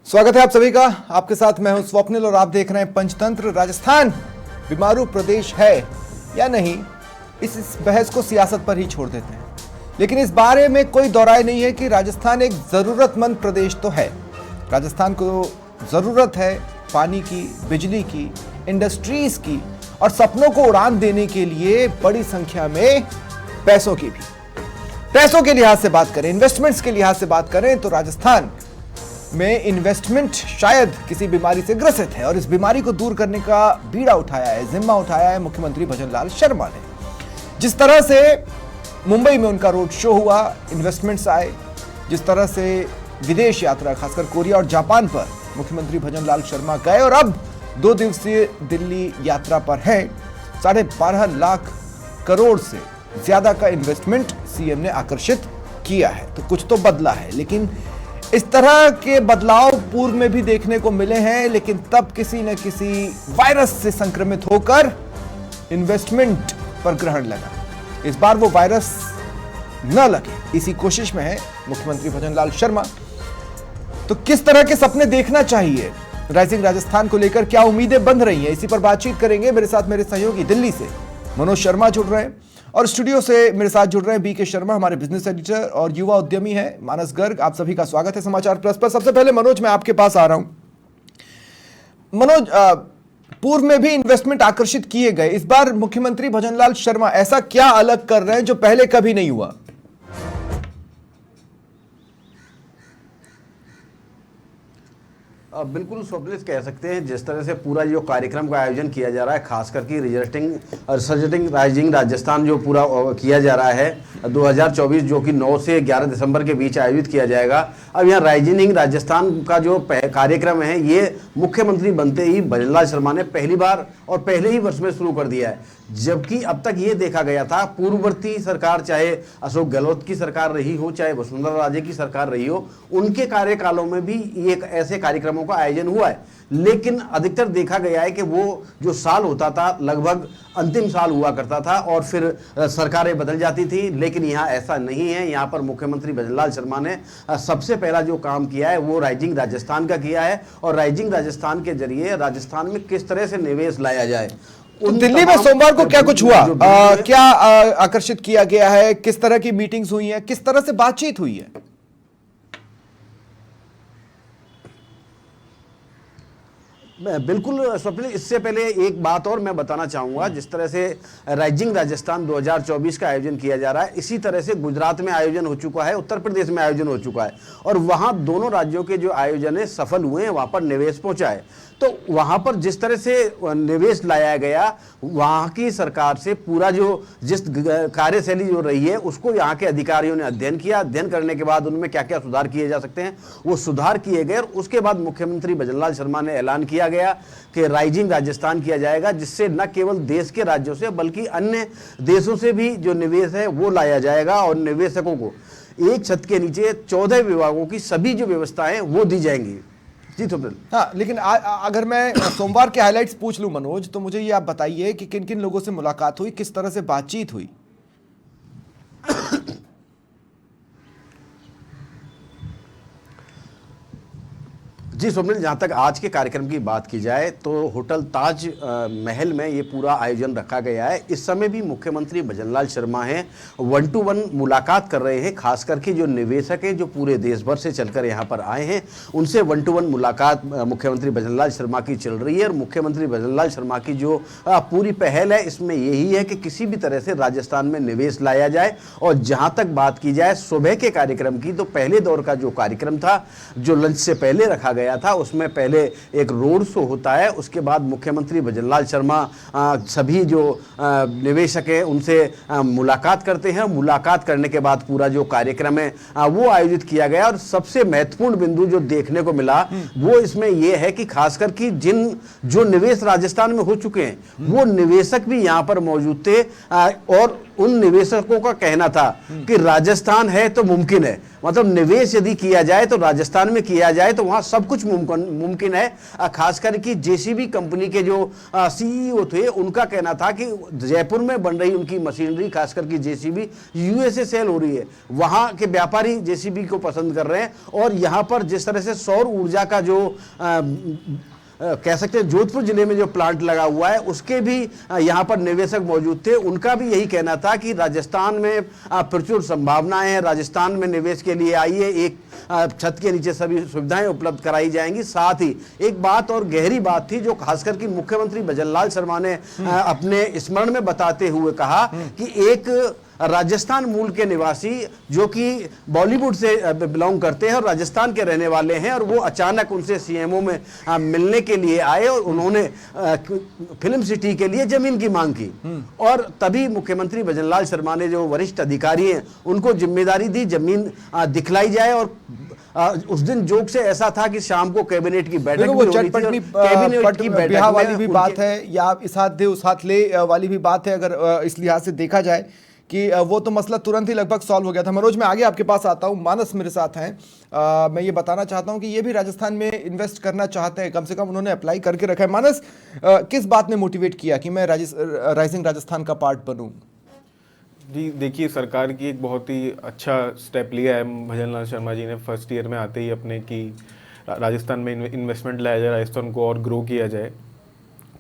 स्वागत है आप सभी का। आपके साथ मैं हूं स्वप्निल और आप देख रहे हैं पंचतंत्र। राजस्थान बीमारू प्रदेश है या नहीं, इस बहस को सियासत पर ही छोड़ देते हैं, लेकिन इस बारे में कोई दो राय नहीं है कि राजस्थान एक जरूरतमंद प्रदेश तो है। राजस्थान को जरूरत है पानी की, बिजली की, इंडस्ट्रीज की और सपनों को उड़ान देने के लिए बड़ी संख्या में पैसों की भी। पैसों के लिहाज से बात करें, इन्वेस्टमेंट्स के लिहाज से बात करें तो राजस्थान में इन्वेस्टमेंट शायद किसी बीमारी से ग्रसित है और इस बीमारी को दूर करने का बीड़ा उठाया है, जिम्मा उठाया है मुख्यमंत्री भजनलाल शर्मा ने। जिस तरह से मुंबई में उनका रोड शो हुआ, इन्वेस्टमेंट्स आए, जिस तरह से विदेश यात्रा खासकर कोरिया और जापान पर मुख्यमंत्री भजनलाल शर्मा गए और अब 2 दिवसीय दिल्ली यात्रा पर है। 12.5 लाख करोड़ से ज्यादा का इन्वेस्टमेंट सीएम ने आकर्षित किया है। तो कुछ तो बदला है, लेकिन इस तरह के बदलाव पूर्व में भी देखने को मिले हैं, लेकिन तब किसी न किसी वायरस से संक्रमित होकर इन्वेस्टमेंट पर ग्रहण लगा। इस बार वो वायरस न लगे, इसी कोशिश में है मुख्यमंत्री भजनलाल शर्मा। तो किस तरह के सपने देखना चाहिए राइजिंग राजस्थान को लेकर, क्या उम्मीदें बंध रही हैं, इसी पर बातचीत करेंगे। मेरे साथ मेरे सहयोगी दिल्ली से मनोज शर्मा जुड़ रहे हैं और स्टूडियो से मेरे साथ जुड़ रहे हैं बीके शर्मा, हमारे बिजनेस एडिटर और युवा उद्यमी हैं मानस गर्ग। आप सभी का स्वागत है समाचार प्लस पर। सबसे पहले मनोज, मैं आपके पास आ रहा हूं। मनोज, पूर्व में भी इन्वेस्टमेंट आकर्षित किए गए, इस बार मुख्यमंत्री भजनलाल शर्मा ऐसा क्या अलग कर रहे हैं जो पहले कभी नहीं हुआ? बिल्कुल स्वप्निल कह सकते हैं, जिस तरह से पूरा जो कार्यक्रम का आयोजन किया जा रहा है, खास करके रिजल्टिंग राइजिंग राजस्थान जो पूरा किया जा रहा है 2024, जो कि 9 से 11 दिसंबर के बीच आयोजित किया जाएगा। अब यहाँ राइजिंग राजस्थान का जो कार्यक्रम है, ये मुख्यमंत्री बनते ही भजनलाल शर्मा ने पहली बार और पहले ही वर्ष में शुरू कर दिया है। जबकि अब तक ये देखा गया था, पूर्ववर्ती सरकार, चाहे अशोक गहलोत की सरकार रही हो, चाहे वसुंधरा राजे की सरकार रही हो, उनके कार्यकालों में भी ये ऐसे कार्यक्रमों का आयोजन हुआ है। लेकिन अधिकतर देखा गया है कि वो जो साल होता था लगभग अंतिम साल हुआ करता था और फिर सरकारें बदल जाती थी। लेकिन यहाँ ऐसा नहीं है। यहाँ पर मुख्यमंत्री भजनलाल शर्मा ने सबसे पहला जो काम किया है वो राइजिंग राजस्थान का किया है और राइजिंग राजस्थान के जरिए राजस्थान में किस तरह से निवेश लाया जाए। दिल्ली में सोमवार को क्या कुछ हुआ, क्या आकर्षित किया गया है, किस तरह की मीटिंग्स हुई हैं, किस तरह से बातचीत हुई है? बिल्कुल स्वप्निल, इससे पहले एक बात और मैं बताना चाहूँगा। जिस तरह से राइजिंग राजस्थान 2024 का आयोजन किया जा रहा है, इसी तरह से गुजरात में आयोजन हो चुका है, उत्तर प्रदेश में आयोजन हो चुका है और वहाँ दोनों राज्यों के जो आयोजन है सफल हुए हैं, वहाँ पर निवेश पहुँचा है। तो वहाँ पर जिस तरह से निवेश लाया गया, वहाँ की सरकार से पूरा जिस कार्यशैली जो रही है उसको यहाँ के अधिकारियों ने अध्ययन किया। अध्ययन करने के बाद उनमें क्या क्या सुधार किए जा सकते हैं वो सुधार किए गए और उसके बाद मुख्यमंत्री भजनलाल शर्मा ने ऐलान किया गया कि राइजिंग राजस्थान किया जाएगा, जिससे न केवल देश के राज्यों से बल्कि अन्य देशों से भी जो निवेश है वो लाया जाएगा और निवेशकों को एक छत के नीचे 14 विभागों की सभी जो व्यवस्थाएं वो दी जाएंगी। जी तो हाँ, लेकिन अगर मैं सोमवार के हाइलाइट्स पूछ लूं मनोज, तो मुझे ये आप बताइए कि किन किन लोगों से मुलाकात हुई, किस तरह से बातचीत हुई? जी स्वप्निल, जहाँ तक आज के कार्यक्रम की बात की जाए तो होटल ताज महल में ये पूरा आयोजन रखा गया है। इस समय भी मुख्यमंत्री भजनलाल शर्मा हैं 1-to-1 मुलाकात कर रहे हैं। खास करके जो निवेशक हैं जो पूरे देश भर से चलकर यहाँ पर आए हैं, उनसे 1-to-1 मुलाकात मुख्यमंत्री भजनलाल शर्मा की चल रही है। और मुख्यमंत्री भजनलाल शर्मा की जो पूरी पहल है इसमें यही है कि किसी भी तरह से राजस्थान में निवेश लाया जाए। और जहाँ तक बात की जाए सुबह के कार्यक्रम की, तो पहले दौर का जो कार्यक्रम था जो लंच से पहले रखा गया था, उसमें पहले एक रोड शो होता है, उसके बाद मुख्यमंत्री भजनलाल शर्मा सभी जो निवेशक हैं उनसे मुलाकात करते हैं। मुलाकात करने के बाद पूरा जो कार्यक्रम है वो आयोजित किया गया। और सबसे महत्वपूर्ण बिंदु जो देखने को मिला वो इसमें यह है कि खासकर कि जो निवेश राजस्थान में हो चुके हैं वो निवेशक भी यहाँ पर मौजूद थे और उन निवेशकों का कहना था कि राजस्थान है तो मुमकिन है, मतलब निवेश यदि किया जाए तो राजस्थान में किया जाए तो वहां सब कुछ मुमकिन है। खासकर कि जेसीबी कंपनी के जो सीईओ थे उनका कहना था कि जयपुर में बन रही उनकी मशीनरी, खासकर कि जेसीबी यूएसए सेल हो रही है, वहां के व्यापारी जेसीबी को पसंद कर रहे हैं। और यहां पर जिस तरह से सौर ऊर्जा का जो कह सकते हैं जोधपुर जिले में जो प्लांट लगा हुआ है उसके भी यहाँ पर निवेशक मौजूद थे, उनका भी यही कहना था कि राजस्थान में प्रचुर संभावनाएं हैं, राजस्थान में निवेश के लिए आइए, एक छत के नीचे सभी सुविधाएं उपलब्ध कराई जाएंगी। साथ ही एक बात और गहरी बात थी जो खासकर कि मुख्यमंत्री भजनलाल शर्मा ने अपने स्मरण में बताते हुए कहा कि एक राजस्थान मूल के निवासी जो कि बॉलीवुड से बिलोंग करते हैं और राजस्थान के रहने वाले हैं, और वो अचानक उनसे सीएमओ में मिलने के लिए आए और उन्होंने फिल्म सिटी के लिए जमीन की मांग की। और तभी मुख्यमंत्री भजनलाल शर्मा ने जो वरिष्ठ अधिकारी हैं उनको जिम्मेदारी दी जमीन दिखलाई जाए। और उस दिन जोक से ऐसा था कि शाम को कैबिनेट की बैठक भी हो रही थी, कैबिनेट की बैठक वाली भी बात है या इस हाथ दे उस हाथ ले वाली भी बात है, अगर इस लिहाज से देखा जाए कि वो तो मसला तुरंत ही लगभग सॉल्व हो गया था। मनोज, मैं आगे आपके पास आता हूँ, मानस मेरे साथ हैं। मैं ये बताना चाहता हूँ कि ये भी राजस्थान में इन्वेस्ट करना चाहते हैं, कम से कम उन्होंने अप्लाई करके रखा है। मानस, किस बात ने मोटिवेट किया कि मैं राइजिंग राजस्थान का पार्ट बनूँ? जी देखिए, सरकार की एक बहुत ही अच्छा स्टेप लिया है भजनलाल शर्मा जी ने फर्स्ट ईयर में आते ही अपने कि राजस्थान में इन्वेस्टमेंट लाया जाए, राजस्थान को और ग्रो किया जाए।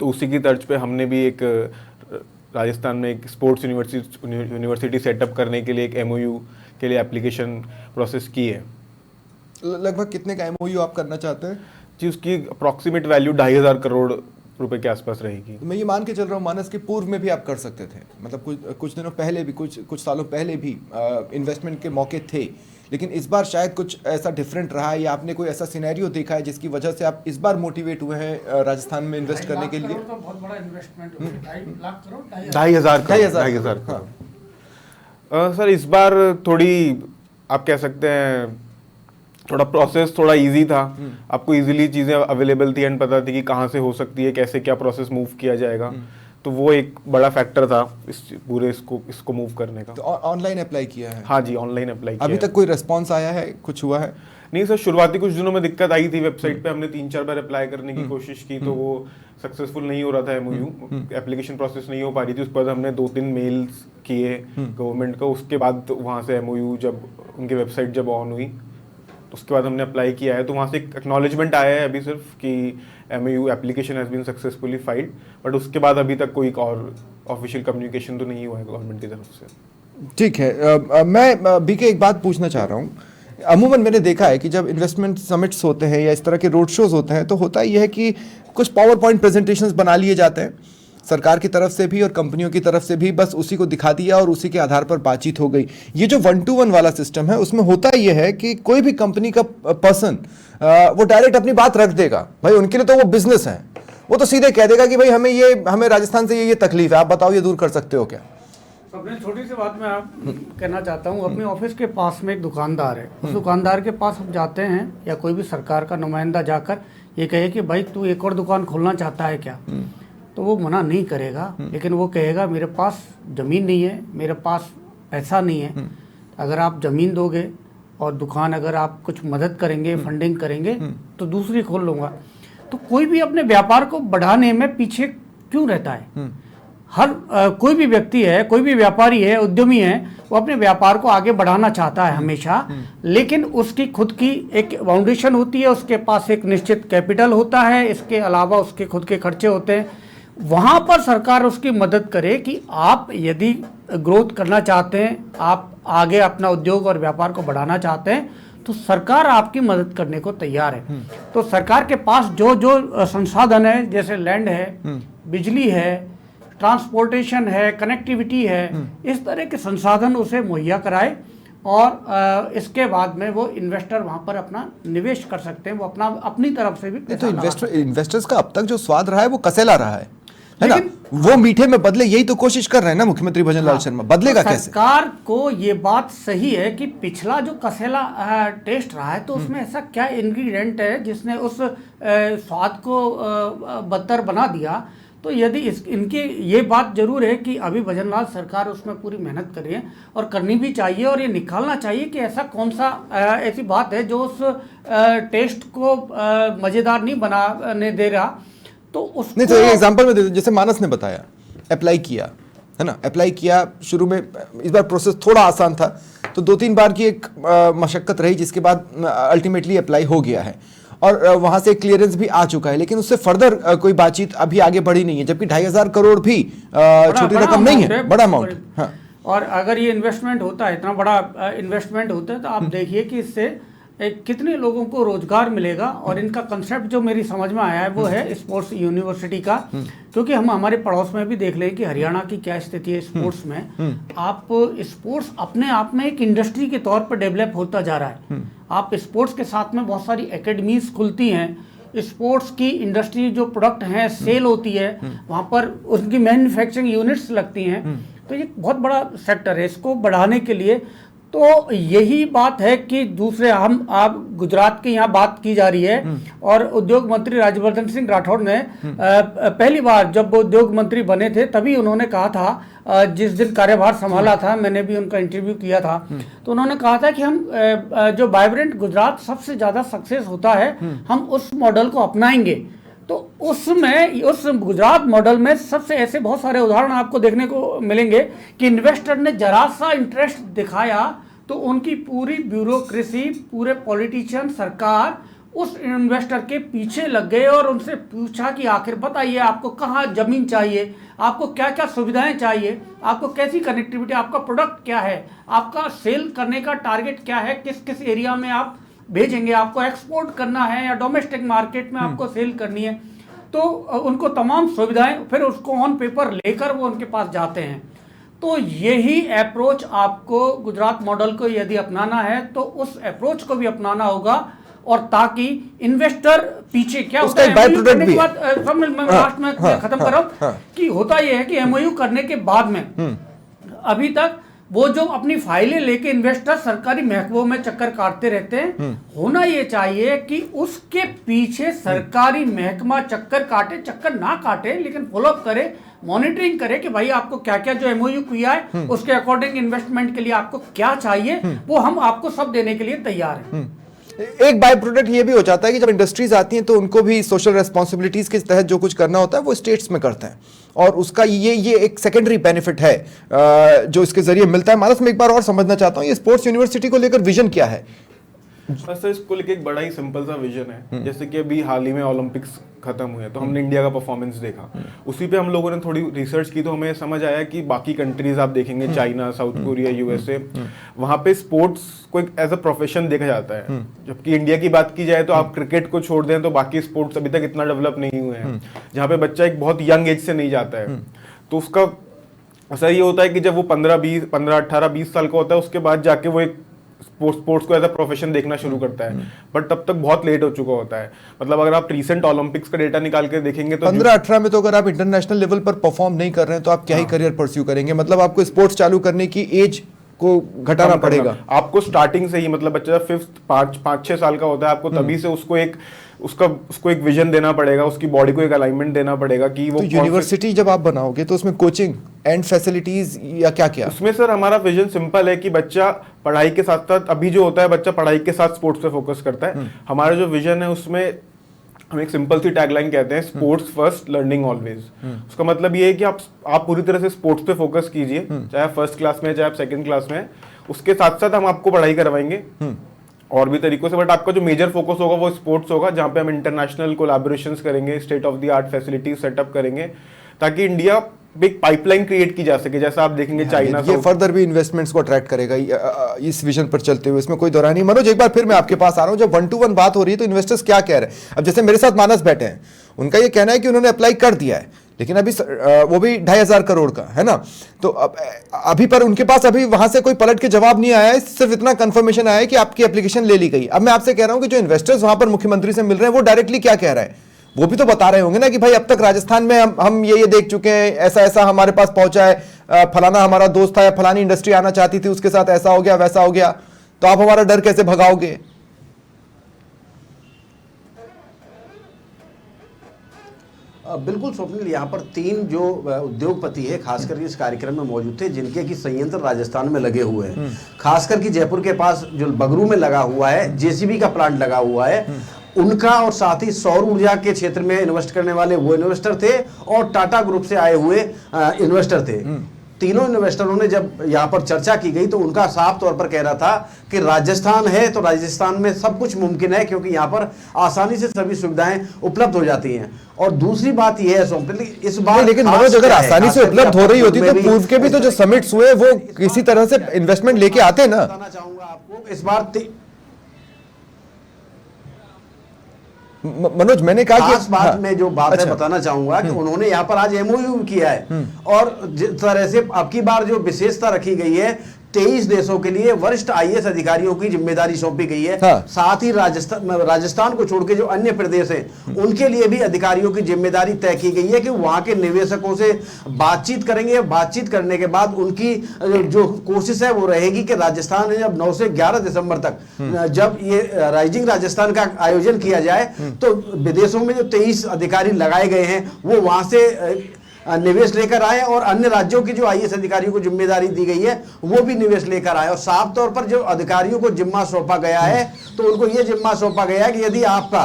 तो उसी की तर्ज पे हमने भी एक राजस्थान में एक स्पोर्ट्स यूनिवर्सिटी सेटअप करने के लिए एक एमओयू के लिए एप्लीकेशन प्रोसेस की है। लगभग कितने का एमओयू आप करना चाहते हैं? जी, उसकी अप्रॉक्सीमेट वैल्यू 2,500 करोड़ रुपए के आसपास रहेगी। मैं ये मान के चल रहा हूँ मानस के पूर्व में भी आप कर सकते थे, मतलब कुछ दिनों पहले भी, कुछ सालों पहले भी इन्वेस्टमेंट के मौके थे, लेकिन इस बार शायद कुछ ऐसा डिफरेंट रहा है या आपने कोई ऐसा सिनेरियो देखा है जिसकी वजह से आप इस बार मोटिवेट हुए हैं राजस्थान में इन्वेस्ट करने के लिए? तो बहुत बड़ा इन्वेस्टमेंट है, 2.5 लाख करोड़, 2,500 करोड़। सर इस बार थोड़ी आप कह सकते हैं थोड़ा प्रोसेस थोड़ा इजी था, आपको इजीली चीज़ें अवेलेबल थी एंड पता थी कि कहाँ से हो सकती है, कैसे क्या प्रोसेस मूव किया जाएगा, तो वो एक बड़ा फैक्टर था इस पूरे इसको मूव करने का। तो ऑनलाइन अप्लाई किया है? हाँ जी, ऑनलाइन अप्लाई किया। अभी तक कोई रिस्पांस आया है, कुछ हुआ है? नहीं सर, शुरुआती कुछ दिनों में दिक्कत आई थी, वेबसाइट पे हमने 3-4 बार अप्लाई करने की कोशिश की तो वो सक्सेसफुल नहीं हो रहा था, एमओयू एप्लीकेशन प्रोसेस नहीं हो पा रही थी। उसके बाद हमने 2-3 मेल्स किए गवर्नमेंट को, उसके बाद वहाँ से एमओयू जब उनकी वेबसाइट जब ऑन हुई तो उसके बाद हमने अप्लाई किया है, तो वहाँ से एक एक्नॉलेजमेंट आया है अभी सिर्फ कि MOU application has been successfully filed, but उसके बाद अभी तक कोई और ऑफिशियल कम्युनिकेशन तो नहीं हुआ है गवर्नमेंट की तरफ से। ठीक है, मैं बीके एक बात पूछना चाह रहा हूँ। अमूमन मैंने देखा है कि जब इन्वेस्टमेंट समिट्स होते हैं या इस तरह के रोड शोज होते हैं तो होता यह है कि कुछ पावर पॉइंट प्रेजेंटेशंस बना लिए जाते हैं सरकार की तरफ से भी और कंपनियों की तरफ से भी, बस उसी को दिखा दिया और उसी के आधार पर बातचीत हो गई। ये जो 1-to-1 वाला सिस्टम है उसमें होता यह है कि कोई भी कंपनी का पर्सन वो डायरेक्ट अपनी बात रख देगा, भाई उनके लिए तो वो बिजनेस है, वो तो सीधे कह देगा कि भाई हमें राजस्थान से ये तकलीफ है, आप बताओ ये दूर कर सकते हो क्या? सबने छोटी सी बात मैं आप कहना चाहता हूँ। अपने ऑफिस के पास में एक दुकानदार है, उस दुकानदार के पास हम जाते हैं या कोई भी सरकार का नुमाइंदा जाकर ये कहे कि भाई तू एक और दुकान खोलना चाहता है क्या, तो वो मना नहीं करेगा, लेकिन वो कहेगा मेरे पास ज़मीन नहीं है, मेरे पास पैसा नहीं है, अगर आप ज़मीन दोगे और दुकान अगर आप कुछ मदद करेंगे, फंडिंग करेंगे तो दूसरी खोल लूँगा। तो कोई भी अपने व्यापार को बढ़ाने में पीछे क्यों रहता है? हर कोई भी व्यक्ति है, कोई भी व्यापारी है, उद्यमी है, वो अपने व्यापार को आगे बढ़ाना चाहता है हमेशा, लेकिन उसकी खुद की एक फाउंडेशन होती है, उसके पास एक निश्चित कैपिटल होता है, इसके अलावा उसके खुद के खर्चे होते हैं। वहाँ पर सरकार उसकी मदद करे कि आप यदि ग्रोथ करना चाहते हैं, आप आगे अपना उद्योग और व्यापार को बढ़ाना चाहते हैं, तो सरकार आपकी मदद करने को तैयार है। तो सरकार के पास जो जो संसाधन है, जैसे लैंड है, बिजली है, ट्रांसपोर्टेशन है, कनेक्टिविटी है, इस तरह के संसाधन उसे मुहैया कराए और इसके बाद में वो इन्वेस्टर वहां पर अपना निवेश कर सकते हैं, वो अपनी तरफ से भी पैसा तो इन्वेस्टर्स का अब तक जो स्वाद रहा है वो कसेला रहा है ना, वो मीठे में बदले, यही तो कोशिश कर रहे हैं ना मुख्यमंत्री भजनलाल शर्मा, बदलेगा कैसे? सरकार को ये बात सही है कि पिछला जो कसेला टेस्ट रहा है तो उसमें ऐसा क्या इंग्रेडिएंट है जिसने उस स्वाद को बदतर बना दिया। तो यदि इनकी ये बात जरूर है कि अभी भजनलाल सरकार उसमें पूरी मेहनत कर रही है और करनी भी चाहिए, और ये निकालना चाहिए कि ऐसा कौन सा ऐसी बात है जो उस टेस्ट को मज़ेदार नहीं बनाने दे रहा। तो उसको नहीं, तो एक एग्जांपल में दे दो, जैसे मानस ने बताया, अप्लाई किया है ना, अप्लाई किया, शुरू में इस बार प्रोसेस थोड़ा आसान था, तो 2-3 बार की एक मशक्कत रही, जिसके बाद अल्टीमेटली अप्लाई हो गया है और वहां से क्लियरेंस भी आ चुका है, लेकिन उससे फर्दर कोई बातचीत अभी आगे बढ़ी नहीं है, जबकि 2,500 करोड़ भी छोटी रकम नहीं है, बड़ा अमाउंट। हाँ। और अगर ये इन्वेस्टमेंट होता है, इतना बड़ा इन्वेस्टमेंट होता है, तो आप देखिए कि इससे कितने लोगों को रोजगार मिलेगा। और इनका कंसेप्ट जो मेरी समझ में आया है वो है स्पोर्ट्स यूनिवर्सिटी का, क्योंकि हम हमारे पड़ोस में भी देख लें कि हरियाणा की क्या स्थिति है स्पोर्ट्स में। आप स्पोर्ट्स अपने आप में एक इंडस्ट्री के तौर पर डेवलप होता जा रहा है। आप स्पोर्ट्स के साथ में बहुत सारी एकेडमीज खुलती हैं, स्पोर्ट्स की इंडस्ट्री जो प्रोडक्ट हैं सेल होती है, वहाँ पर उनकी मैन्युफैक्चरिंग यूनिट्स लगती हैं। तो ये बहुत बड़ा सेक्टर है, इसको बढ़ाने के लिए तो यही बात है कि दूसरे आप गुजरात की यहाँ बात की जा रही है, और उद्योग मंत्री राज्यवर्धन सिंह राठौड़ ने पहली बार जब वो उद्योग मंत्री बने थे तभी उन्होंने कहा था, जिस दिन कार्यभार संभाला था, मैंने भी उनका इंटरव्यू किया था, तो उन्होंने कहा था कि हम जो वाइब्रेंट गुजरात सबसे ज़्यादा सक्सेस होता है, हम उस मॉडल को अपनाएंगे। तो उसमें उस गुजरात मॉडल में सबसे ऐसे बहुत सारे उदाहरण आपको देखने को मिलेंगे कि इन्वेस्टर ने जरा सा इंटरेस्ट दिखाया तो उनकी पूरी ब्यूरोक्रेसी, पूरे पॉलिटिशियन, सरकार उस इन्वेस्टर के पीछे लग गए और उनसे पूछा कि आखिर बताइए आपको कहाँ जमीन चाहिए, आपको क्या क्या सुविधाएं चाहिए, आपको कैसी कनेक्टिविटी, आपका प्रोडक्ट क्या है, आपका सेल करने का टारगेट क्या है, किस किस एरिया में आप भेजेंगे, आपको एक्सपोर्ट करना है या डोमेस्टिक मार्केट में आपको सेल करनी है। तो उनको तमाम सुविधाएं, फिर उसको ऑन पेपर लेकर वो उनके पास जाते हैं। तो यही अप्रोच आपको गुजरात मॉडल को यदि अपनाना है तो उस अप्रोच को भी अपनाना होगा, और ताकि इन्वेस्टर पीछे क्या होता है, करने के बाद लास्ट में खत्म करो कि होता यह है कि एमओयू करने के बाद में अभी तक वो जो अपनी फाइलें लेके इन्वेस्टर सरकारी महकमों में चक्कर काटते रहते हैं, होना ये चाहिए कि उसके पीछे सरकारी महकमा चक्कर ना काटे, लेकिन फॉलोअप करे, मॉनिटरिंग करे कि भाई आपको क्या क्या जो एमओयू किया है उसके अकॉर्डिंग इन्वेस्टमेंट के लिए आपको क्या चाहिए, वो हम आपको सब देने के लिए तैयार हैं। एक बाय प्रोडक्ट ये भी हो जाता है कि जब इंडस्ट्रीज आती हैं तो उनको भी सोशल रेस्पॉन्सिबिलिटीज के तहत जो कुछ करना होता है वो स्टेट्स में करते हैं, और उसका ये एक सेकेंडरी बेनिफिट है जो इसके जरिए मिलता है। मानस, मैं एक बार और समझना चाहता हूँ, ये स्पोर्ट्स यूनिवर्सिटी को लेकर विजन क्या है? बस इसको लेके एक बड़ा ही सिंपल सा विजन है। जैसे कि अभी हाल ही में ओलंपिक्स खत्म हुए तो हमने इंडिया का परफॉर्मेंस देखा, उसी पे हम लोगों ने थोड़ी रिसर्च की तो हमें समझ आया कि बाकी कंट्रीज आप देखेंगे, चाइना, साउथ कोरिया, यूएसए, वहाँ पे स्पोर्ट्स को एक एज अ प्रोफेशन देखा जाता है। जबकि इंडिया की बात की जाए तो आप क्रिकेट को छोड़ दें तो बाकी स्पोर्ट्स अभी तक इतना डेवलप नहीं हुए हैं, जहाँ पे बच्चा एक बहुत यंग एज से नहीं जाता है। तो उसका असर ये होता है कि जब वो 15, 18, 20 साल का होता है, उसके बाद जाके वो एक स्पोर्ट्स को एज अ प्रोफेशन देखना शुरू करता है, बट तब तक बहुत लेट हो चुका होता है। मतलब अगर आप रिसेंट ओलंपिक्स का डेटा निकाल के देखेंगे तो 15-18 में तो अगर आप इंटरनेशनल लेवल पर परफॉर्म नहीं कर रहे हैं तो आप क्या ही करियर परस्यू करेंगे? मतलब आपको स्पोर्ट्स चालू करने की एज को घटाना पड़ेगा। आपको स्टार्टिंग से ही, मतलब बच्चा जब 5-6 साल का होता है, आपको तभी से उसको एक विजन देना पड़ेगा, उसकी बॉडी को एक अलाइनमेंट देना पड़ेगा कि वो। तो यूनिवर्सिटी जब आप बनाओगे तो उसमें कोचिंग एंड फैसिलिटीज या क्या क्या? उसमें सर हमारा विजन सिंपल है कि बच्चा पढ़ाई के साथ साथ, अभी जो होता है बच्चा पढ़ाई के साथ स्पोर्ट्स पे फोकस करता है। हमारा जो विजन है उसमें हम एक सिंपल सी टैगलाइन कहते हैं, स्पोर्ट्स फर्स्ट, लर्निंग ऑलवेज। उसका मतलब ये है कि आप पूरी तरह से स्पोर्ट्स पे फोकस कीजिए, चाहे आप फर्स्ट क्लास में, चाहे आप सेकंड क्लास में, उसके साथ साथ हम आपको पढ़ाई करवाएंगे और भी तरीकों से, बट आपका जो मेजर फोकस होगा वो स्पोर्ट्स होगा, जहाँ पे हम इंटरनेशनल कोलैबोरेशंस करेंगे, state of the art facilities setup करेंगे, ताकि इंडिया एक पाइपलाइन क्रिएट की जा सके। जैसा आप देखेंगे चाइना, ये फर्दर भी इन्वेस्टमेंट्स को अट्रैक्ट करेगा इस विजन पर चलते हुए, इसमें कोई दौरान नहीं। मनोज, एक बार फिर मैं आपके पास आ रहा हूं, जब 1-to-1 बात हो रही है तो इन्वेस्टर्स क्या कह रहे हैं? अब जैसे मेरे साथ मानस बैठे हैं, उनका ये कहना है कि उन्होंने अप्लाई कर दिया है, लेकिन अभी वो भी 2,500 करोड़ का है ना, तो अभी पर उनके पास अभी वहां से कोई पलट के जवाब नहीं आया है, सिर्फ इतना कंफर्मेशन आया है कि आपकी एप्लीकेशन ले ली गई। अब मैं आपसे कह रहा हूं कि जो इन्वेस्टर्स वहां पर मुख्यमंत्री से मिल रहे हैं वो डायरेक्टली क्या कह रहा है? वो भी तो बता रहे होंगे ना कि भाई अब तक राजस्थान में हम ये देख चुके हैं, ऐसा ऐसा हमारे पास पहुंचा है, फलाना हमारा दोस्त था या फलानी इंडस्ट्री आना चाहती थी, उसके साथ ऐसा हो गया, वैसा हो गया, तो आप हमारा डर कैसे भगाओगे? बिल्कुल स्वप्निल, यहाँ पर 3 जो उद्योगपति है खास करके इस कार्यक्रम में मौजूद थे, जिनके की संयंत्र राजस्थान में लगे हुए हैं। खास करके जयपुर के पास जो बगरू में लगा हुआ है, जेसीबी का प्लांट लगा हुआ है, उनका और साथ ही सौर ऊर्जा के क्षेत्र में इन्वेस्ट करने वाले वो इन्वेस्टर थे और टाटा ग्रुप से आए हुए इन्वेस्टर थे। तीनों इन्वेस्टरों ने जब यहाँ पर चर्चा की गई तो उनका साफ तौर पर कह रहा था कि राजस्थान है तो राजस्थान में सब कुछ मुमकिन है, क्योंकि यहाँ पर आसानी से सभी सुविधाएं उपलब्ध हो जाती हैं। और दूसरी बात यह है सोमप्रीत, इस बार लेकिन मनोज, अगर आसानी से उपलब्ध हो रही होती तो पूर्व के भी तो जो समिट्स हुए वो किसी तरह से इन्वेस्टमेंट लेके आते ना। बताना चाहूंगा आपको इस बार मनोज, मैंने कहा कि खास बात में जो बात है अच्छा। बताना चाहूंगा कि उन्होंने यहाँ पर आज एमओयू किया है और जिस तरह से अब की बार जो विशेषता रखी गई है, 23 देशों के लिए वरिष्ठ आईएएस अधिकारियों की जिम्मेदारी सौंपी गई है। हाँ। साथ ही राजस्थान को छोड़ के जो अन्य प्रदेश हैं उनके लिए भी अधिकारियों की जिम्मेदारी तय की गई है कि वहां के निवेशकों से बातचीत करेंगे। बातचीत करने के बाद उनकी जो कोशिश है वो रहेगी कि राजस्थान में जब 9 से 11 दिसंबर तक जब ये राइजिंग राजस्थान का आयोजन किया जाए तो विदेशों में जो 23 अधिकारी लगाए गए हैं वो वहां से निवेश लेकर आए और अन्य राज्यों की जो आईएएस अधिकारियों को जिम्मेदारी दी गई है वो भी निवेश लेकर आए। और साफ तौर पर जो अधिकारियों को जिम्मा सौंपा गया है तो उनको ये जिम्मा सौंपा गया है कि यदि आपका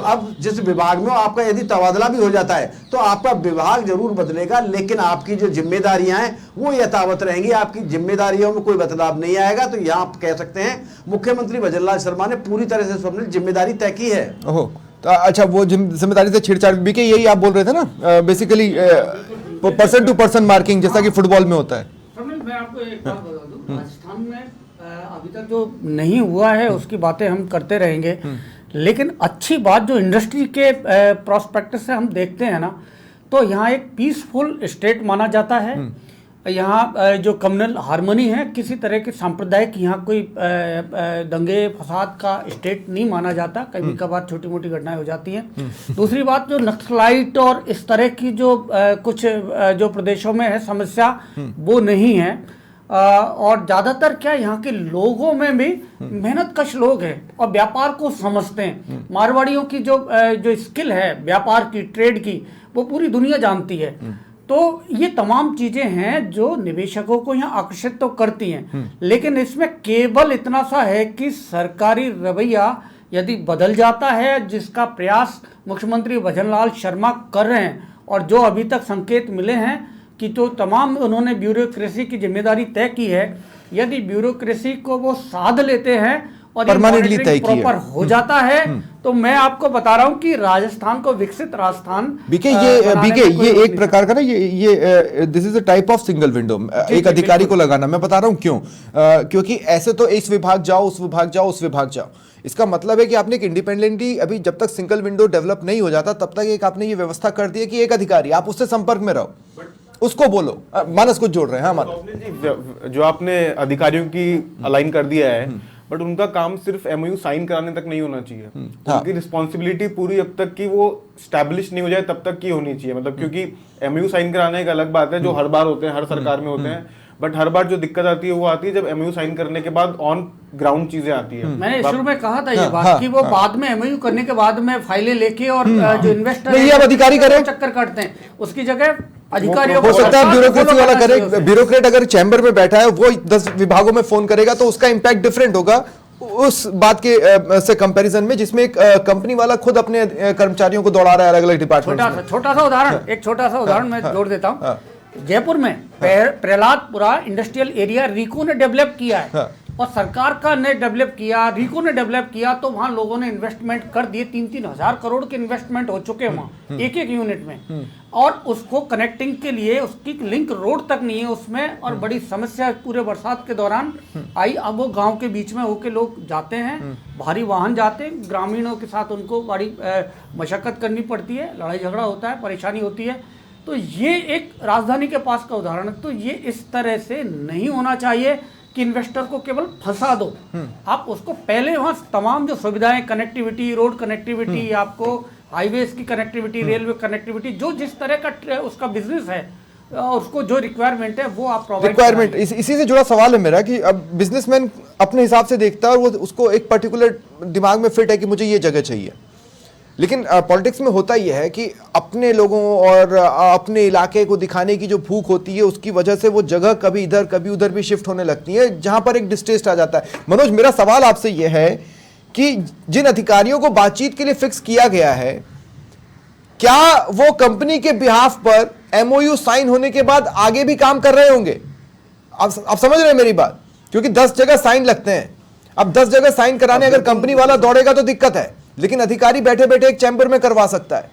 अब जिस विभाग में आपका यदि तबादला भी हो जाता है तो आपका विभाग जरूर बदलेगा, लेकिन आपकी जो जिम्मेदारियां हैं वो यथावत रहेंगी। आपकी जिम्मेदारियों में कोई बदलाव नहीं आएगा। तो यहाँ आप कह सकते हैं मुख्यमंत्री भजनलाल शर्मा ने पूरी तरह से स्वप्निल जिम्मेदारी तय की है। ओहो, तो अच्छा, वो जिम्मेदारी से छेड़छाड़ बीके, यही आप बोल रहे थे ना, basically person to person marking जैसा कि फुटबॉल में होता है। मैं आपको एक बात बता दूं, राजस्थान में अभी तक जो नहीं हुआ है उसकी बातें हम करते रहेंगे, लेकिन अच्छी बात जो इंडस्ट्री के प्रोस्पेक्टस से हम देखते हैं ना, तो यहाँ एक पीसफुल स्टेट माना जाता है। यहाँ जो कम्युनल हार्मनी है, किसी तरह के सांप्रदायिक यहाँ कोई दंगे फसाद का स्टेट नहीं माना जाता। कभी कभार छोटी मोटी घटनाएं हो जाती हैं। दूसरी बात, जो नक्सलाइट और इस तरह की जो कुछ जो प्रदेशों में है समस्या, वो नहीं है। और ज़्यादातर क्या यहाँ के लोगों में भी मेहनतकश लोग हैं और व्यापार को समझते हैं। मारवाड़ियों की जो स्किल है व्यापार की, ट्रेड की, वो पूरी दुनिया जानती है। तो ये तमाम चीजें हैं जो निवेशकों को यहाँ आकर्षित तो करती हैं, लेकिन इसमें केवल इतना सा है कि सरकारी रवैया यदि बदल जाता है, जिसका प्रयास मुख्यमंत्री भजनलाल शर्मा कर रहे हैं, और जो अभी तक संकेत मिले हैं कि तो तमाम उन्होंने ब्यूरोक्रेसी की जिम्मेदारी तय की है, यदि ब्यूरोक्रेसी को वो साध लेते हैं और परमानेंटली तय की प्रॉपर हो जाता है, तो मैं आपको बता रहा हूं कि राजस्थान को विकसित राजस्थान बीके ये एक प्रकार का ना, ये this is a type of single window, एक अधिकारी को लगाना। मैं बता रहा हूं क्यों, क्योंकि ऐसे तो इस विभाग जाओ, उस विभाग जाओ, उस विभाग जाओ, इसका मतलब है कि आपने एक इंडिपेंडेंटली, अभी जब तक सिंगल विंडो डेवलप नहीं हो जाता तब तक एक आपने ये व्यवस्था कर दी है कि एक अधिकारी, आप उससे संपर्क में रहो, उसको बोलो। मानस कुछ जोड़ रहे हैं। हाँ मानस, जो आपने अधिकारियों की अलाइन कर दिया है, बट उनका काम सिर्फ एमओयू साइन कराने तक नहीं होना चाहिए। उनकी रिस्पॉन्सिबिलिटी पूरी अब तक की वो स्टैब्लिश नहीं हो जाए तब तक की होनी चाहिए। मतलब क्योंकि एमओयू साइन कराना एक अलग बात है, जो हर बार होते हैं, हर सरकार में होते हैं, बट हर बार जो दिक्कत आती है वो आती है जब एमओयू साइन करने के बाद ऑन ग्राउंड चीजें आती है। मैंने शुरू में कहा था ये बात कि वो बाद में एमओयू करने के बाद में फाइलें लेके और जो इन्वेस्टर ये अब अधिकारी करे, चक्कर काटते हैं, उसकी जगह अधिकारियों हो सकता है ब्यूरोक्रेसी वाला करे। ब्यूरोक्रेट अगर चैम्बर में बैठा है, वो 10 विभागों में फोन करेगा तो उसका इंपैक्ट डिफरेंट होगा उस बात के से कंपैरिजन में जिसमें एक कंपनी वाला खुद अपने कर्मचारियों को दौड़ा रहा है अलग अलग डिपार्टमेंट। छोटा सा उदाहरण, एक छोटा सा उदाहरण मैं जोड़ देता हूँ। जयपुर में प्रहलादपुरा इंडस्ट्रियल एरिया रीको ने डेवलप किया है, और सरकार का ने डेवलप किया, रीको ने डेवलप किया, तो वहां लोगों ने इन्वेस्टमेंट कर दिए। 3-3 हजार करोड़ के इन्वेस्टमेंट हो चुके हैं वहां एक यूनिट में, और उसको कनेक्टिंग के लिए उसकी लिंक रोड तक नहीं है उसमें, और बड़ी समस्या पूरे बरसात के दौरान आई। अब वो गांव के बीच में होके लोग जाते हैं, भारी वाहन जाते हैं, ग्रामीणों के साथ उनको बड़ी मशक्कत करनी पड़ती है, लड़ाई झगड़ा होता है, परेशानी होती है। तो ये एक राजधानी के पास का उदाहरण है। तो ये इस तरह से नहीं होना चाहिए कि इन्वेस्टर को केवल फंसा दो, आप उसको पहले वहाँ तमाम जो सुविधाएं, कनेक्टिविटी, रोड कनेक्टिविटी, आपको हाईवेज की कनेक्टिविटी, रेलवे कनेक्टिविटी, जो जिस तरह का उसका बिजनेस है, उसको जो रिक्वायरमेंट है वो आप प्रोवाइड रिक्वायरमेंट। इसी से जुड़ा सवाल है मेरा कि अब बिजनेसमैन अपने हिसाब से देखता है और वो उसको एक पर्टिकुलर दिमाग में फिट है कि मुझे ये जगह चाहिए, लेकिन पॉलिटिक्स में होता यह है कि अपने लोगों और अपने इलाके को दिखाने की जो भूख होती है उसकी वजह से वो जगह कभी इधर कभी उधर भी शिफ्ट होने लगती है, जहां पर एक डिस्टेस्ट आ जाता है। मनोज, मेरा सवाल आपसे यह है कि जिन अधिकारियों को बातचीत के लिए फिक्स किया गया है, क्या वो कंपनी के बिहाफ पर एमओयू साइन होने के बाद आगे भी काम कर रहे होंगे? आप समझ रहे हैं मेरी बात? क्योंकि 10 जगह साइन लगते हैं। अब 10 जगह साइन कराने अगर कंपनी वाला दौड़ेगा तो दिक्कत है, लेकिन अधिकारी बैठे बैठे एक चैम्बर में करवा सकता है।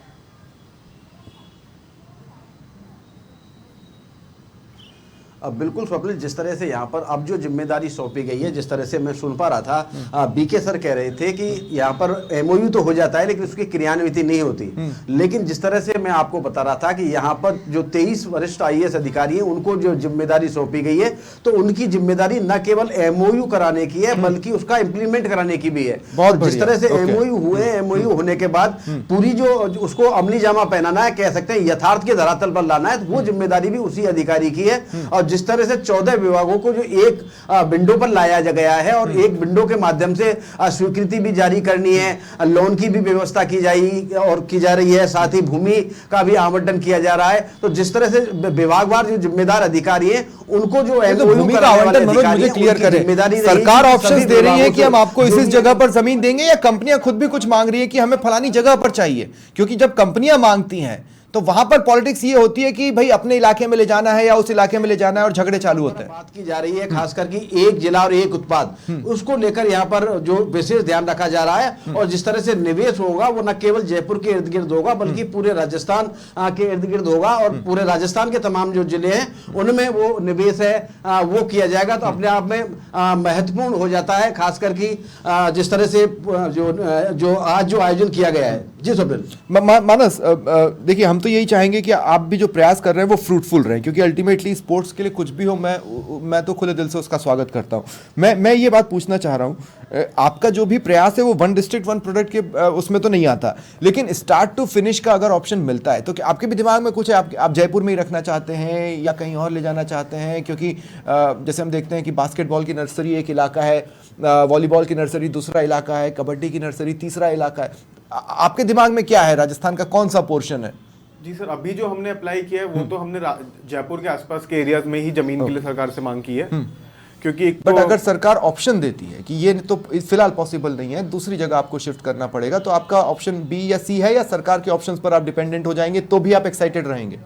अब बिल्कुल स्वप्निल, जिस तरह से यहाँ पर अब जो जिम्मेदारी सौंपी गई है, जिस तरह से मैं सुन पा रहा था, बीके सर कह रहे थे कि यहाँ पर एमओयू तो हो जाता है लेकिन उसकी क्रियान्विति नहीं होती। लेकिन जिस तरह से मैं आपको बता रहा था कि यहाँ पर जो 23 वरिष्ठ आईएएस अधिकारी हैं उनको जो जिम्मेदारी सौंपी गई है, तो उनकी जिम्मेदारी न केवल एमओयू कराने की है बल्कि उसका इंप्लीमेंट कराने की भी है। जिस तरह से एमओयू हुए, एमओयू होने के बाद पूरी जो उसको अमली जामा पहनाना है, कह सकते हैं यथार्थ के धरातल पर लाना है, वो जिम्मेदारी भी उसी अधिकारी की है। और जिस तरह से 14 विभागों को जो एक विंडो पर लाया गया है और एक विंडो के माध्यम से स्वीकृति भी जारी करनी है, लोन की भी व्यवस्था की जा रही है, साथ ही भूमि का भी आवंटन किया जा रहा है। तो जिस तरह से विभागवार जो जिम्मेदार अधिकारी हैं उनको जो भूमि का आवंटन, मनोज मुझे क्लियर करें, सरकार ऑप्शंस दे रही है कि हम आपको इस जगह पर जमीन देंगे, या कंपनियां खुद भी कुछ मांग रही है कि हमें फलानी जगह पर चाहिए? क्योंकि जब कंपनियां मांगती हैं तो वहां पर पॉलिटिक्स ये होती है कि भाई अपने इलाके में ले जाना है या उस इलाके में ले जाना है और झगड़े चालू होते हैं। बात की जा रही है खास करके एक जिला और एक उत्पाद, उसको लेकर यहाँ पर जो विशेष ध्यान रखा जा रहा है। और जिस तरह से निवेश होगा वो न केवल जयपुर के इर्द गिर्द होगा बल्कि पूरे राजस्थान के इर्द गिर्द होगा और पूरे राजस्थान के तमाम जो जिले हैं उनमें वो निवेश है वो किया जाएगा। तो अपने आप में महत्वपूर्ण हो जाता है, खास करके जिस तरह से जो आज जो आयोजन किया गया है। जी स्वप्निल। मानस, देखिए हम तो यही चाहेंगे कि आप भी जो प्रयास कर रहे हैं वो फ्रूटफुल रहे, क्योंकि अल्टीमेटली स्पोर्ट्स के लिए कुछ भी हो मैं तो खुले दिल से उसका स्वागत करता हूं। मैं ये बात पूछना चाह रहा हूं, आपका जो भी प्रयास है वो वन डिस्ट्रिक्ट वन प्रोडक्ट के उसमें तो नहीं आता, लेकिन स्टार्ट टू फिनिश का अगर ऑप्शन मिलता है तो क्या आपके भी दिमाग में कुछ है? आप जयपुर में ही रखना चाहते हैं या कहीं और ले जाना चाहते हैं? क्योंकि जैसे हम देखते हैं कि बास्केटबॉल की नर्सरी एक इलाका है, वॉलीबॉल की नर्सरी दूसरा इलाका है, कबड्डी की नर्सरी तीसरा इलाका है। आपके दिमाग में क्या है? राजस्थान का कौन सा पोर्शन है? जी सर, अभी जो हमने अप्लाई किया है वो तो हमने जयपुर के आसपास के एरियाज में ही जमीन के लिए सरकार से मांग की है। क्योंकि एक बट अगर सरकार ऑप्शन देती है कि ये तो फिलहाल पॉसिबल नहीं है, दूसरी जगह आपको शिफ्ट करना पड़ेगा, तो आपका ऑप्शन बी या सी है, या सरकार के ऑप्शंस पर आप डिपेंडेंट हो जाएंगे तो भी आप एक्साइटेड रहेंगे?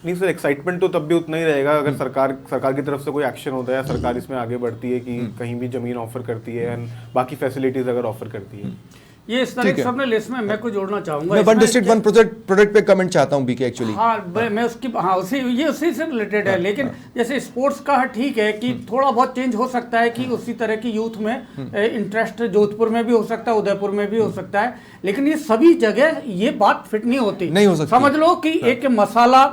नहीं सर, एक्साइटमेंट तो तब भी उतना ही रहेगा अगर सरकार की तरफ से कोई एक्शन होता है या सरकार इसमें आगे बढ़ती है कि कहीं भी जमीन ऑफर करती है एंड बाकी फैसिलिटीज अगर ऑफर करती है। ये इस तरह सबने लिस्ट में मैं कुछ जोड़ना चाहूंगा। मैं वन डिस्ट्रिक्ट वन प्रोडक्ट पे कमेंट चाहता हूं बीके एक्चुअली। हाँ, मैं उसकी उसी से रिलेटेड है, लेकिन जैसे स्पोर्ट्स का ठीक है कि थोड़ा बहुत चेंज हो सकता है कि उसी तरह की यूथ में इंटरेस्ट जोधपुर में भी हो सकता है, उदयपुर में भी हो सकता है, लेकिन ये सभी जगह ये बात फिट नहीं होती। नहीं हो सकती। समझ लो कि एक मसाला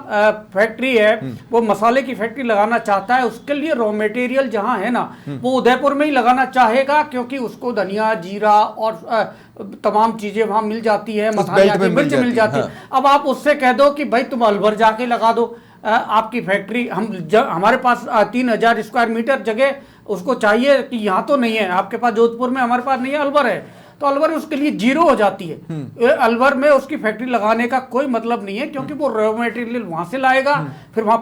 फैक्ट्री है, वो मसाले की फैक्ट्री लगाना चाहता है, उसके लिए रॉ मटेरियल जहाँ है ना वो उदयपुर में ही लगाना चाहेगा, क्योंकि उसको धनिया जीरा और तमाम चीजें वहां मिल जाती है, मसाले की मिर्च मिल जाती है। अब आप उससे कह दो कि भाई तुम अलवर जाके लगा दो आपकी फैक्ट्री, हमारे पास 3000 स्क्वायर मीटर जगह उसको चाहिए कि यहाँ तो नहीं है आपके पास, जोधपुर में हमारे पास नहीं है, अलवर है, तो अलवर उसके लिए जीरो हो जाती है। अलवर में उसकी फैक्ट्री लगाने का कोई मतलब नहीं है, क्योंकि वो रॉ मटेरियल वहां से लाएगा, फिर वहां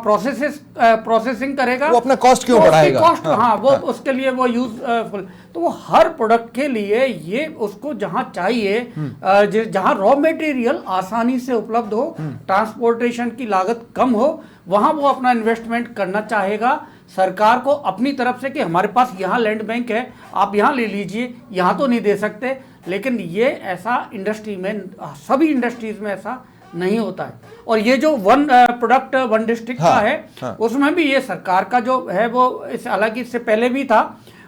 प्रोसेसिंग करेगा, वो अपना कॉस्ट क्यों बढ़ाएगा? कॉस्ट हाँ, वो उसके लिए वो यूजफुल, तो वो हर प्रोडक्ट के लिए ये उसको जहां चाहिए, जहां रॉ मटेरियल आसानी से उपलब्ध हो, ट्रांसपोर्टेशन की लागत कम हो, वहां वो अपना इन्वेस्टमेंट करना चाहेगा। सरकार को अपनी तरफ से कि हमारे पास यहाँ लैंड बैंक है, आप यहाँ ले लीजिए, यहाँ तो नहीं दे सकते, लेकिन ये ऐसा इंडस्ट्री में, सभी इंडस्ट्रीज में ऐसा नहीं होता है। और ये जो वन प्रोडक्ट वन डिस्ट्रिक्ट का है, उसमें भी ये सरकार का जो है वो हालांकि इससे पहले भी था,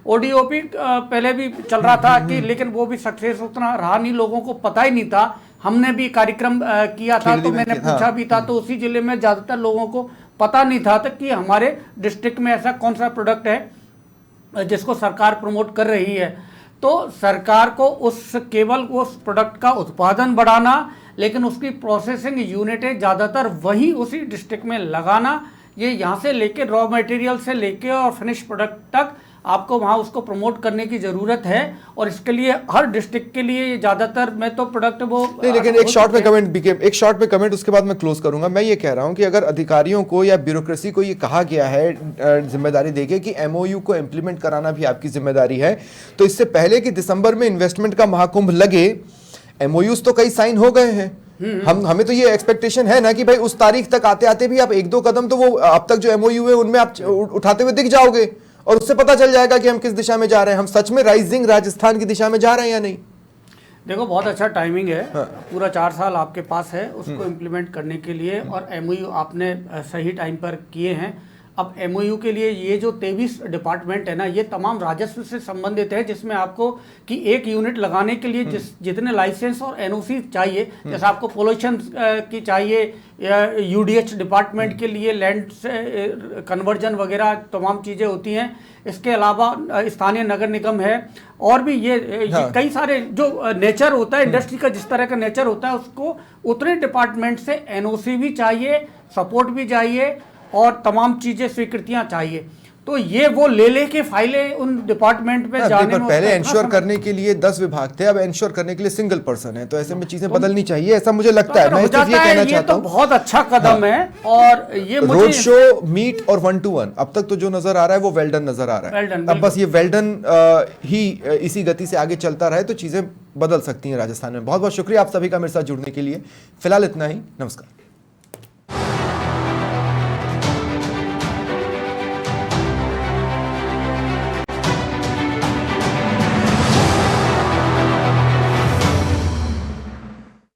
ओडीओपी पहले भी चल रहा था कि, लेकिन वो भी सक्सेस उतना रहा नहीं, लोगों को पता ही नहीं था। हमने भी कार्यक्रम किया था तो मैंने पूछा भी था, तो उसी जिले में ज्यादातर लोगों को पता नहीं था कि हमारे डिस्ट्रिक्ट में ऐसा कौन सा प्रोडक्ट है जिसको सरकार प्रमोट कर रही है। तो सरकार को केवल उस प्रोडक्ट का उत्पादन बढ़ाना, लेकिन उसकी प्रोसेसिंग यूनिटें ज़्यादातर वहीं उसी डिस्ट्रिक्ट में लगाना, ये यहाँ से लेके रॉ मटेरियल से लेके और फिनिश प्रोडक्ट तक आपको वहाँ उसको प्रमोट करने की ज़रूरत है। और इसके लिए हर डिस्ट्रिक्ट के लिए ज़्यादातर मैं तो प्रोडक्ट वो नहीं, लेकिन एक शॉर्ट में कमेंट बीके, एक शॉर्ट में कमेंट, उसके बाद मैं क्लोज करूंगा। मैं ये कह रहा हूं कि अगर अधिकारियों को या ब्यूरोक्रेसी को ये कहा गया है जिम्मेदारी देके कि एमओयू को इंप्लीमेंट कराना भी आपकी जिम्मेदारी है, तो इससे पहले कि दिसंबर में इन्वेस्टमेंट का महाकुंभ लगे, एमओयूज तो कई साइन हो गए हैं। हमें तो ये एक्सपेक्टेशन है ना कि भाई उस तारीख तक आते आते भी आप एक दो कदम तो वो अब तक जो एमओयू है उनमें आप उठाते हुए दिख जाओगे, और उससे पता चल जाएगा कि हम किस दिशा में जा रहे हैं, हम सच में राइजिंग राजस्थान की दिशा में जा रहे हैं या नहीं। देखो, बहुत अच्छा टाइमिंग है। पूरा 4 साल आपके पास है उसको इम्प्लीमेंट करने के लिए, और एमओयू आपने सही टाइम पर किए हैं। अब एमओयू के लिए ये जो 23 डिपार्टमेंट है ना, ये तमाम राजस्व से संबंधित है, जिसमें आपको कि एक यूनिट लगाने के लिए जितने लाइसेंस और एनओसी चाहिए, जैसे आपको पोल्यूशन की चाहिए, या यूडीएच डिपार्टमेंट के लिए लैंड से कन्वर्जन वगैरह तमाम चीज़ें होती हैं। इसके अलावा स्थानीय नगर निगम है, और भी ये कई सारे जो नेचर होता है इंडस्ट्री का, जिस तरह का नेचर होता है, उसको उतने डिपार्टमेंट से एनओसी भी चाहिए, सपोर्ट भी चाहिए, और तमाम चीजें स्वीकृतियां चाहिए। तो ये वो ले के फाइलें उन डिपार्टमेंट में जाने में पहले इंश्योर करने के लिए 10 विभाग थे, अब इंश्योर करने के लिए सिंगल पर्सन है, तो ऐसे में चीजें बदलनी चाहिए, ऐसा मुझे लगता है। मैं सिर्फ ये कहना चाहता हूं, बहुत अच्छा कदम है। और ये रोड शो, मीट और 1 to 1 अब तक तो जो नजर आ रहा है वो वेल्डन नजर आ रहा है। अब बस ये वेल्डन ही इसी गति से आगे चलता रहे तो चीजें बदल सकती हैं राजस्थान में। बहुत बहुत शुक्रिया आप सभी का मेरे साथ जुड़ने के लिए। फिलहाल इतना ही, नमस्कार।